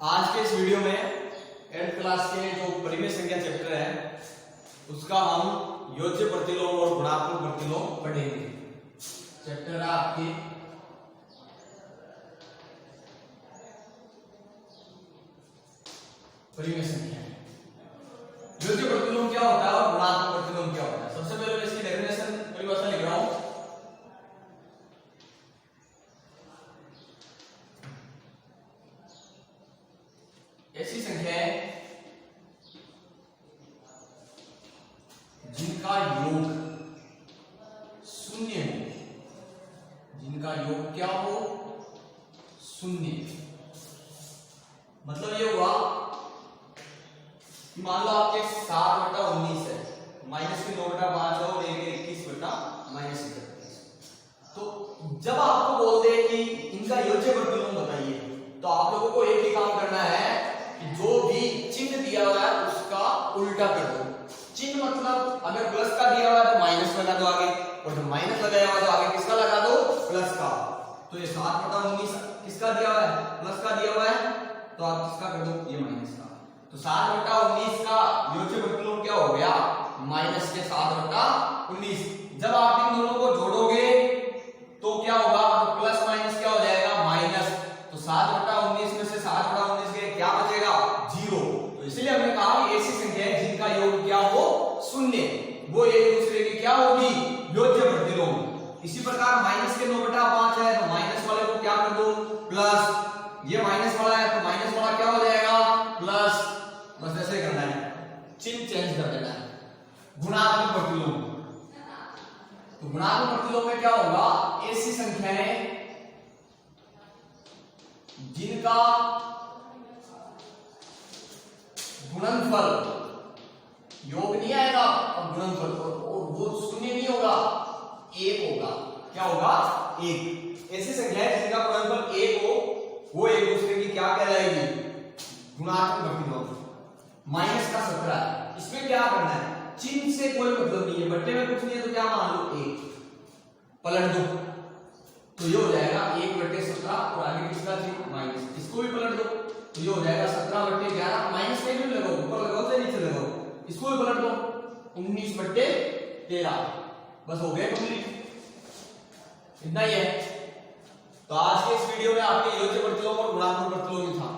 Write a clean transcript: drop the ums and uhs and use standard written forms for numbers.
आज के इस वीडियो में 8th क्लास के जो परिमेय संख्या चैप्टर है उसका हम योज्य प्रतिलोम और गुणात्मक प्रतिलोम पढ़ेंगे। चैप्टर है आपके परिमेय संख्या। योज्य प्रतिलोम क्या होता है और गुणात्मक प्रतिलोम क्या होता है? सबसे पहले मैं इसकी डेफिनेशन परिभाषा लिख रहा हूं। ऐसी संख्याएं जिनका योग शून्य हो, जिनका योग क्या हो? शून्य। मतलब ये हुआ कि मान लो आपके 7/19 है, माइनस के 9/5 है और 1/21/-31। तो जब आपको बोल दे कि इनका योज्य प्रतिलोम बताइए, तो आप लोगों को एक ही काम करना है कि जो भी चिन्ह दिया हुआ है उसका उल्टा कर दो। चिन्ह मतलब अगर प्लस का दिया हुआ है तो माइनस लगा दो आगे, और जब माइनस लगाया हुआ है तो आगे किसका लगा दो? प्लस का। तो ये 7/19 किसका दिया हुआ है? प्लस का दिया हुआ है, तो आप किसका कर दो? ये माइनस का। तो 7/19 का योज्य प्रतिलोम क्या हो गया? माइनस के 7/19। जब आप इन दोनों को जोड़ोगे तो क्या होगा? तो प्लस माइनस क्या हो जाएगा? माइनस। तो 7/19 में से 7/19 के क्या बचेगा? 0। तो इसलिए हमने कहा कि ऐसी संख्या है जिनका योग क्या हो? शून्य, वो एक दूसरे की क्या होगी? योज्य प्रतिलोम। इसी प्रकार माइनस के 9/5 है तो माइनस वाले को क्या कर दो? प्लस। ये माइनस वाला है तो माइनस वाला क्या हो जाएगा? प्लस। बस ऐसे करना है, चिन्ह चेंज कर देना है। गुणात्मक प्रतिलोम। तो गुणात्मक प्रतिलोम में क्या होगा? ऐसी संख्याएं जिनका गुणनफल योग नहीं आएगा और गुणनफल और वो शून्य नहीं होगा, 1 होगा। क्या होगा? 1। ऐसी संख्याएं जिनका गुणनफल 1 हो वो एक दूसरे की क्या कहलाएगी? गुणात्मक प्रतिलोम। माइनस का 17, इसमें क्या करना है? चिन्ह से कोई मतलब नहीं है, बट्टे में कुछ नहीं है तो क्या मान लो? 1 पलट दो तो ये हो जाएगा 1/17 और आगे किसका चिन्ह? माइनस। इसको भी पलट दो तो ये हो जाएगा 17/11। माइनस के भी लगाओ, ऊपर लगाओ चाहे नीचे लगाओ, इसको भी पलट दो 19/13। बस हो गया कंप्लीट। इतना ही है। तो आज के इस वीडियो में आपके योज्य प्रतिलोम और गुणात्मक प्रतिलोम था।